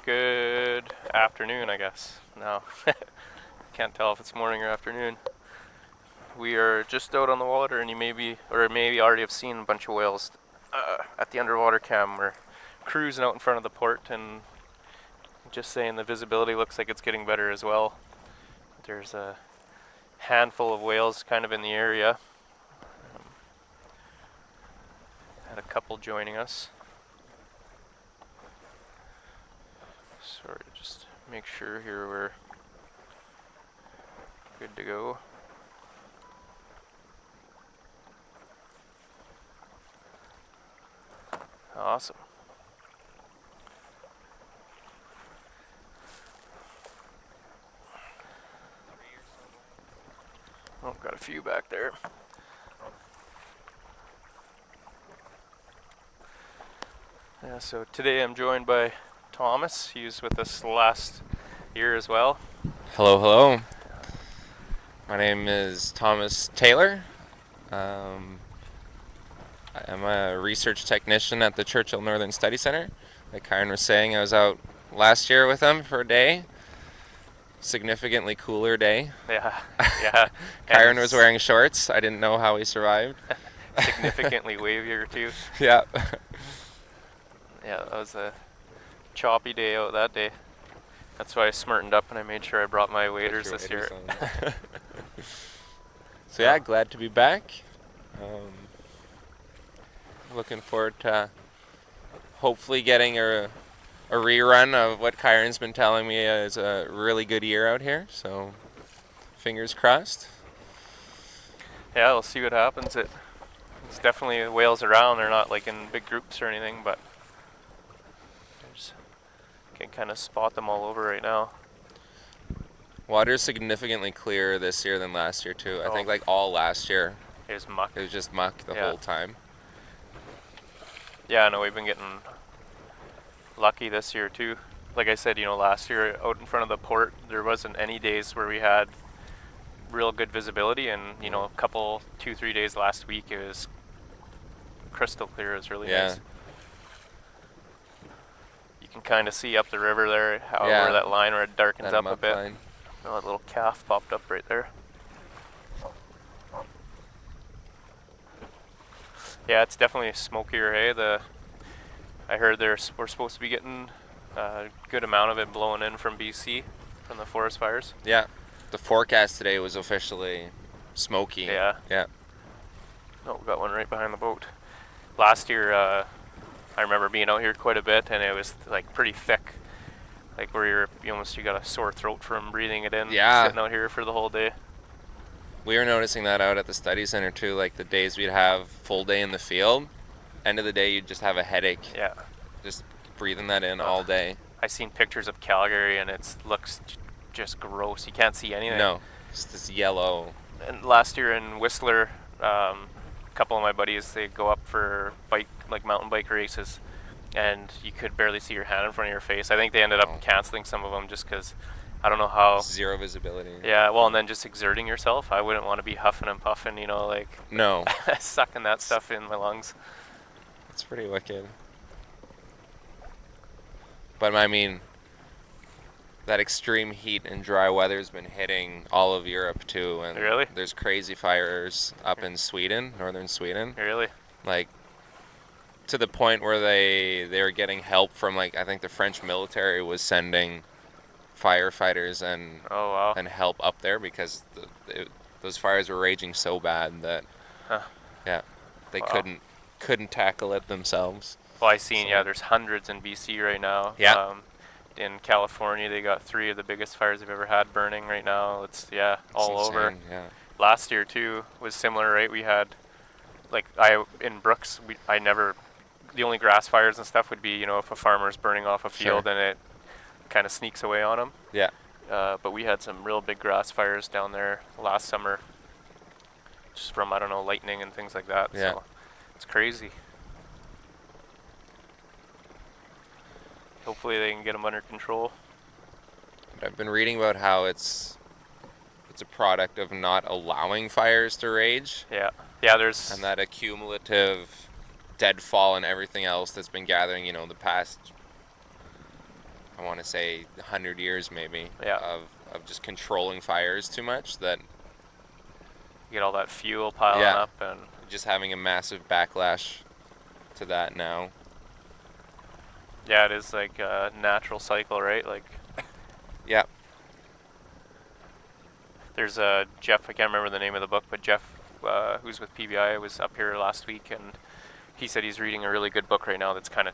Good afternoon, I guess. No, can't tell if it's morning or afternoon. We are just out on the water, and you maybe already have seen a bunch of whales at the underwater cam. We're cruising out in front of the port, and just saying the visibility looks like it's getting better as well. There's a handful of whales kind of in the area. Had a couple joining us. Sorry, just make sure here we're good to go. Awesome. Oh, got a few back there. Yeah, so today I'm joined by Thomas. He was with us last year as well. Hello, hello. My name is Thomas Taylor. I'm a research technician at the Churchill Northern Study Center. Like Kyron was saying, I was out last year with him for a day. Significantly cooler day. Yeah, yeah. Kyron was wearing shorts. I didn't know how he survived. Significantly wavier too. Yeah. Yeah, that was a choppy day out that day. That's why I smartened up and I made sure I brought my waders this year. So yeah, glad to be back. Looking forward to hopefully getting a rerun of what Kyron's been telling me is a really good year out here. So fingers crossed. Yeah, we'll see what happens. It's definitely whales around. They're not like in big groups or anything, but can kind of spot them all over right now. Water's significantly clearer this year than last year too. I think like all last year it was muck. It was just muck the whole time. Yeah, I know we've been getting lucky this year too. Like I said, last year out in front of the port, there wasn't any days where we had real good visibility, and a couple 2-3 days last week it was crystal clear. It was really nice. You can kind of see up the river there, where that line where it darkens up a bit. Line. Oh, a little calf popped up right there. Yeah, it's definitely smokier, hey? I heard we're supposed to be getting a good amount of it blowing in from BC, from the forest fires. Yeah, the forecast today was officially smoky. Yeah. Yeah. Oh, we got one right behind the boat. Last year, I remember being out here quite a bit, and it was like pretty thick, like where you got a sore throat from breathing it in. Yeah. Sitting out here for the whole day. We were noticing that out at the study center too. Like the days we'd have full day in the field, end of the day you'd just have a headache. Yeah. Just breathing that in all day. I seen pictures of Calgary, and it looks just gross. You can't see anything. No, just this yellow. And last year in Whistler, a couple of my buddies, they go up for mountain bike races, and you could barely see your hand in front of your face. I think they ended up canceling some of them just because I don't know how. Zero visibility. Yeah, well, and then just exerting yourself. I wouldn't want to be huffing and puffing, No. sucking that stuff in my lungs. It's pretty wicked. But I mean, that extreme heat and dry weather's been hitting all of Europe too, and Really? There's crazy fires up in Sweden, northern Sweden. Really? Like to the point where they were getting help from I think the French military was sending firefighters and and help up there because those fires were raging so bad that they couldn't tackle it themselves. Well, I seen there's hundreds in BC right now. Yeah. In California, they got 3 of the biggest fires they've ever had burning right now. It's all over. Yeah. Last year too was similar, right? We had in Brooks, the only grass fires and stuff would be if a farmer's burning off a field and it kind of sneaks away on them. Yeah. But we had some real big grass fires down there last summer, just from lightning and things like that. Yeah. So it's crazy. Hopefully they can get them under control. I've been reading about how it's a product of not allowing fires to rage. Yeah. Yeah, there's... And that accumulative deadfall and everything else that's been gathering, the past I want to say 100 years maybe Yeah. of just controlling fires too much that You get all that fuel piling Yeah. up, and just having a massive backlash to that now. yeah, it is like a natural cycle, right? Like Yeah. there's a Jeff, I can't remember the name of the book, but Jeff, who's with PBI, was up here last week, and he said he's reading a really good book right now that's kind of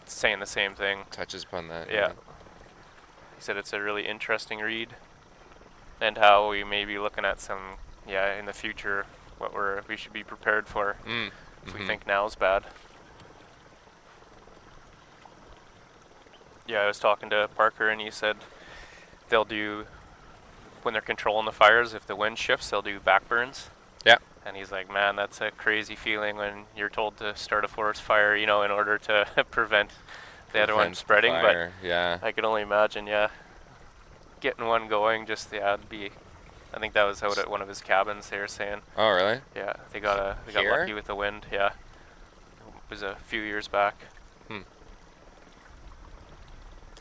saying the same thing. Touches upon that. Yeah. He said it's a really interesting read, and how we may be looking at some, in the future, what we should be prepared for if we think now's bad. Yeah, I was talking to Parker, and he said they'll do, when they're controlling the fires, if the wind shifts, they'll do backburns. Yeah. And he's like, man, that's a crazy feeling when you're told to start a forest fire, in order to prevent the other one spreading. But yeah, I can only imagine, getting one going, it'd be, I think that was out at one of his cabins, they were saying. Oh, really? Yeah, they got lucky with the wind, yeah. It was a few years back.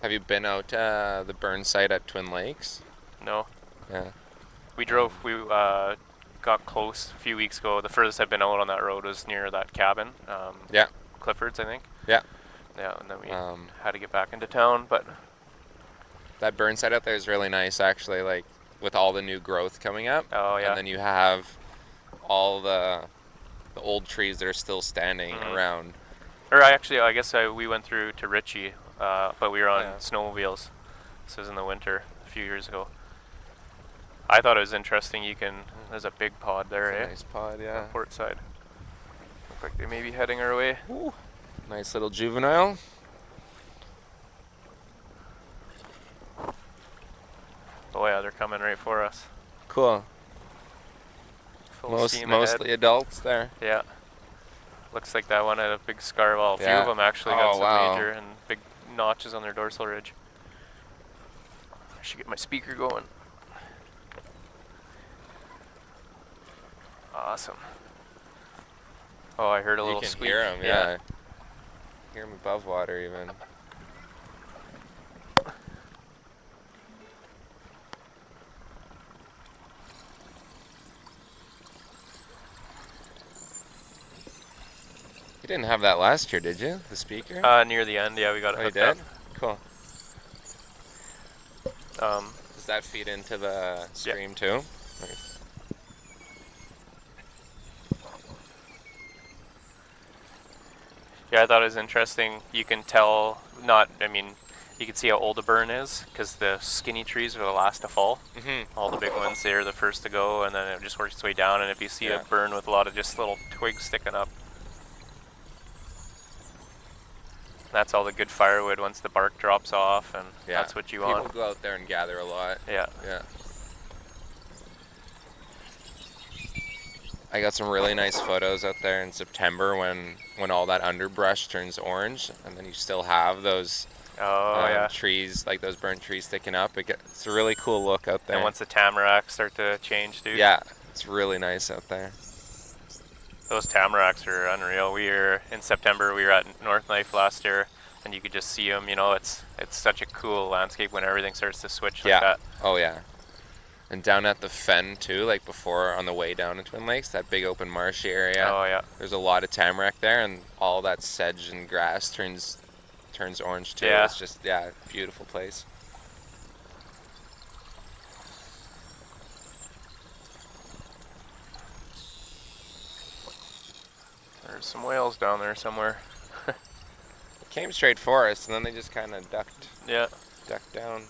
Have you been out the burn site at Twin Lakes? No. Yeah. We got close a few weeks ago. The furthest I've been out on that road was near that cabin. Yeah. Clifford's, I think. Yeah. Yeah, and then we had to get back into town, but that burn site out there is really nice, actually, like with all the new growth coming up. Oh, yeah. And then you have all the old trees that are still standing around. Or I guess we went through to Ritchie, but we were on snowmobiles. This was in the winter a few years ago. I thought it was interesting. There's a big pod there, It's a nice pod, yeah. On port side. Look like they may be heading our way. Ooh, nice little juvenile. Oh yeah, they're coming right for us. Cool. Full steam mostly ahead. adults there. Yeah. Looks like that one had a big scar. Well, a few of them actually got some major and big notches on their dorsal ridge. I should get my speaker going. Awesome. Oh, I heard a little squeak. You can hear them, yeah. Hear them above water even. You didn't have that last year, did you? The speaker? Near the end, yeah, we got it hooked up. Cool. Does that feed into the stream too? Nice. Yeah, I thought it was interesting. You can tell, you can see how old a burn is, because the skinny trees are the last to fall. All the big ones, they're the first to go, and then it just works its way down, and if you see a burn with a lot of just little twigs sticking up, that's all the good firewood once the bark drops off, and that's what you want. People go out there and gather a lot. Yeah. Yeah. I got some really nice photos out there in September when all that underbrush turns orange, and then you still have those trees, like those burnt trees sticking up. It's a really cool look out there. And once the tamaracks start to change, dude. Yeah, it's really nice out there. Those tamaracks are unreal. In September, we were at North Knife last year, and you could just see them. It's such a cool landscape when everything starts to switch like that. Oh, yeah. And down at the Fen, too, like before on the way down to Twin Lakes, that big open marshy area. Oh, yeah. There's a lot of tamarack there, and all that sedge and grass turns orange, too. Yeah. It's just, beautiful place. There's some whales down there somewhere. It came straight for us, and then they just kind of ducked down.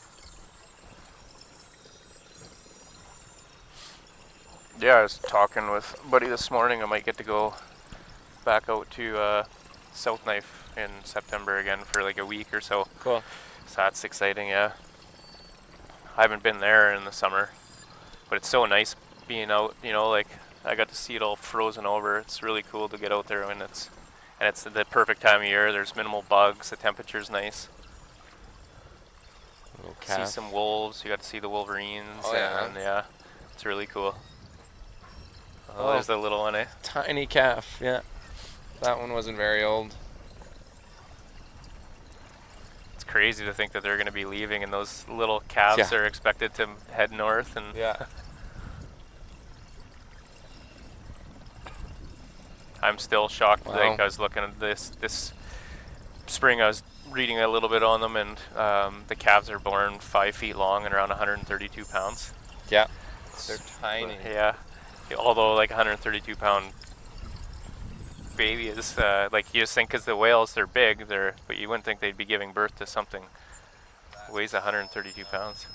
Yeah, I was talking with a buddy this morning. I might get to go back out to South Knife in September again for like a week or so. Cool. So that's exciting, yeah. I haven't been there in the summer, but it's so nice being out, like I got to see it all frozen over. It's really cool to get out there when it's the perfect time of year. There's minimal bugs, the temperature's nice. See some wolves, you got to see the wolverines. Oh, yeah. And it's really cool. Oh, there's the little one, eh? Tiny calf, yeah. That one wasn't very old. It's crazy to think that they're going to be leaving, and those little calves are expected to head north. And I'm still shocked. Wow. Like, I was looking at this spring, I was reading a little bit on them, and the calves are born 5 feet long and around 132 pounds. Yeah, they're tiny. Yeah, although like 132 pound baby is like, you just think because the whales, they're big, but you wouldn't think they'd be giving birth to something that weighs 132 pounds.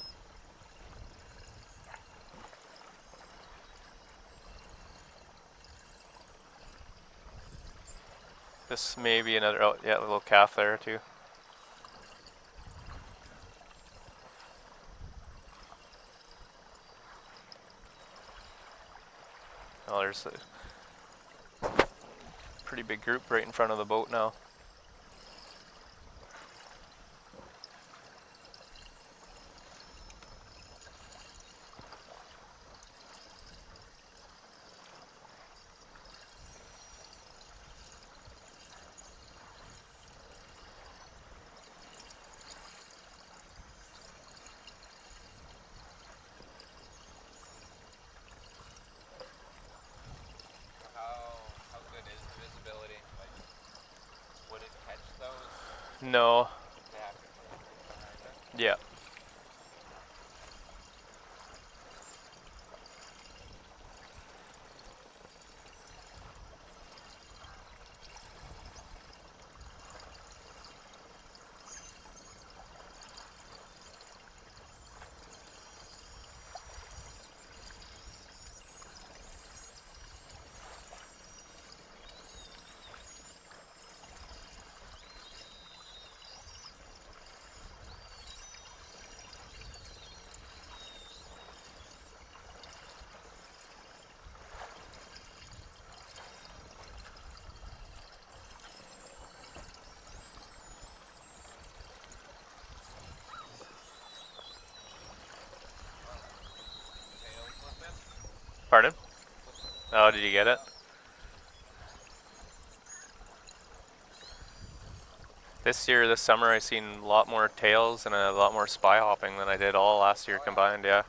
This may be another, oh yeah, a little calf there too. Oh, there's a pretty big group right in front of the boat now. No. Yeah. Pardon? Oh, did you get it? This year, this summer, I seen a lot more tails and a lot more spy hopping than I did all last year combined, yeah.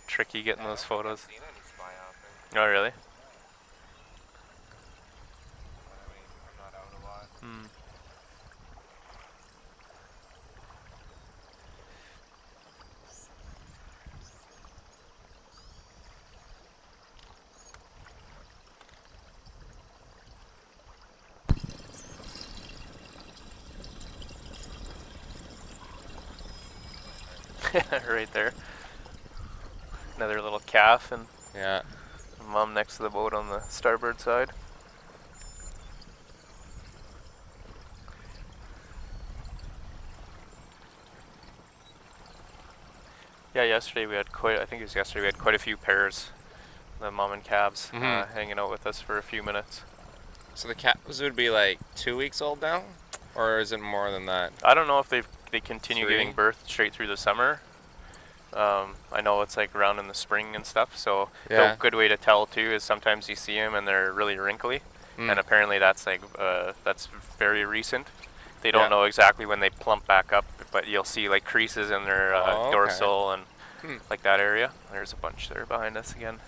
Tricky getting those photos. Oh, really? Hmm. Right there. Another little calf, and mom next to the boat on the starboard side. Yeah, yesterday we had I think it was yesterday, we had quite a few pairs, the mom and calves, hanging out with us for a few minutes. So the calves would be like 2 weeks old now? Or is it more than that? I don't know if they continue giving birth straight through the summer. I know it's like around in the spring and stuff, so a good way to tell too is sometimes you see them and they're really wrinkly, and apparently that's like that's very recent. They don't know exactly when they plump back up, but you'll see like creases in their dorsal and like that area. There's a bunch there behind us again,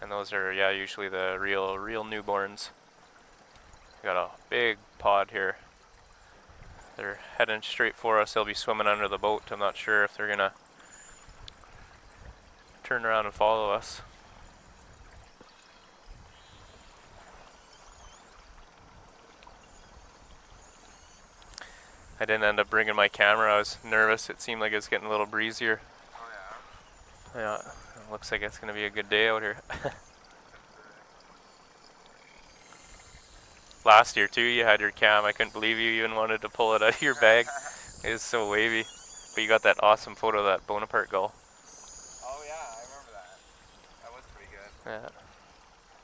and those are usually the real newborns. Got a big pod here. They're heading straight for us. They'll be swimming under the boat. I'm not sure if they're gonna turn around and follow us. I didn't end up bringing my camera. I was nervous. It seemed like it was getting a little breezier. Oh yeah? Yeah, it looks like it's gonna be a good day out here. Last year too, you had your cam. I couldn't believe you even wanted to pull it out of your bag. It was so wavy. But you got that awesome photo of that Bonaparte gull. Oh yeah, I remember that. That was pretty good. Yeah.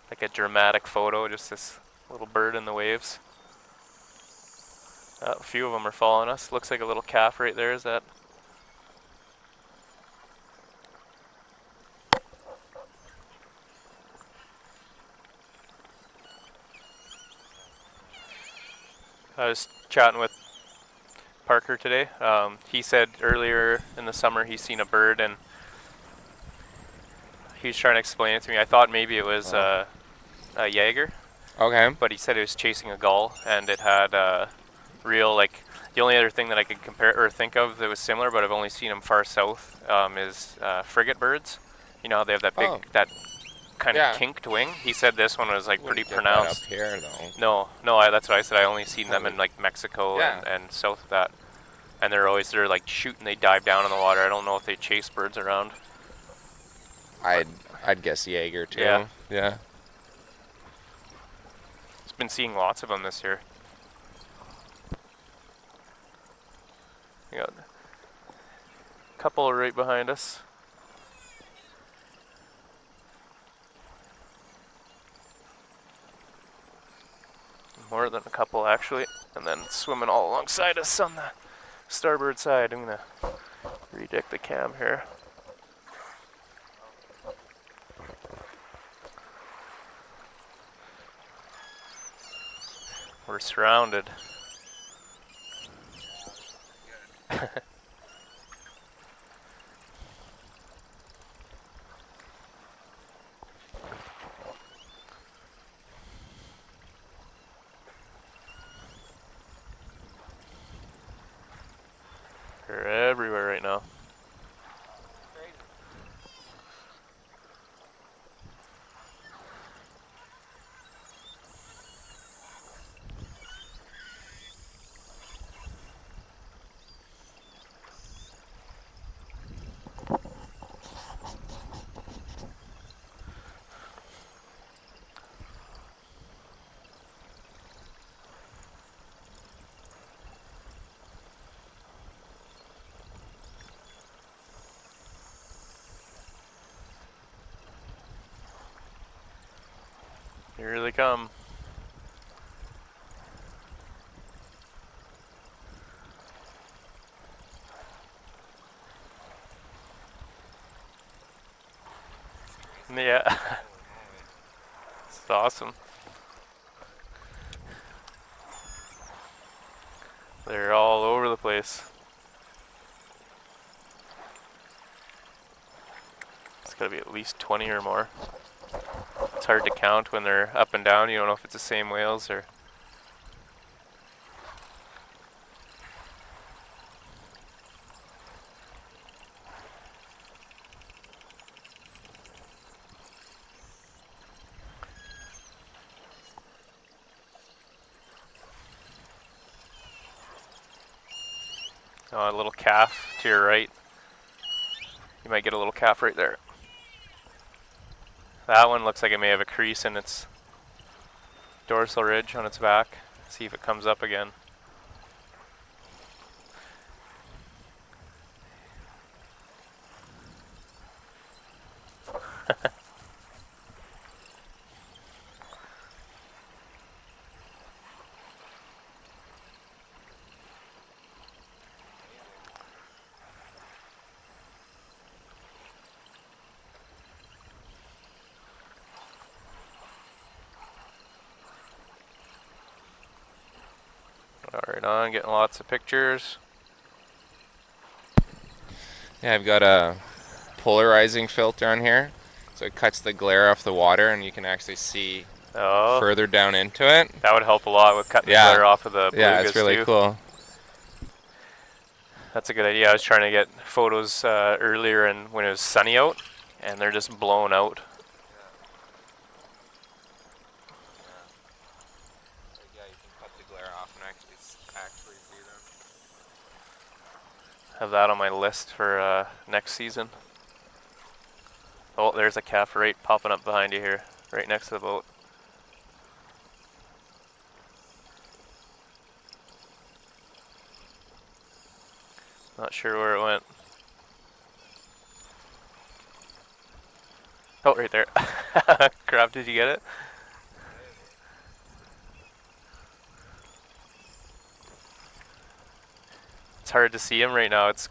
Like a dramatic photo, just this little bird in the waves. A few of them are following us. Looks like a little calf right there. Is that? I was chatting with Parker today. He said earlier in the summer he's seen a bird, and he was trying to explain it to me. I thought maybe it was a Jaeger. Okay. But he said it was chasing a gull, and it had real, like, the only other thing that I could compare or think of that was similar, but I've only seen them far south, is frigate birds. You know how they have that big, that kind of kinked wing? He said this one was like pretty pronounced. That up here though. No, that's what I said. I only seen them in like Mexico and south of that. And they're like shooting, they dive down in the water. I don't know if they chase birds around. I'd guess Jaeger too. Yeah. Been seeing lots of them this year. We got a couple right behind us. More than a couple actually, and then swimming all alongside us on the starboard side. I'm gonna redict the cam here. We're surrounded. They're everywhere right now. Here they come. Yeah. It's awesome. They're all over the place. It's gotta be at least 20 or more. It's hard to count when they're up and down. You don't know if it's the same whales or... Oh, a little calf to your right. You might get a little calf right there. That one looks like it may have a crease in its dorsal ridge on its back. See if it comes up again. Right on, getting lots of pictures. Yeah, I've got a polarizing filter on here, so it cuts the glare off the water, and you can actually see further down into it. That would help a lot with cutting the glare off of the belugas. Yeah, it's really cool. That's a good idea. I was trying to get photos earlier and when it was sunny out, and they're just blown out. Have that on my list for next season. Oh, there's a calf right popping up behind you here, right next to the boat. Not sure where it went. Oh, right there. Crap, did you get it? It's hard to see him right now. It's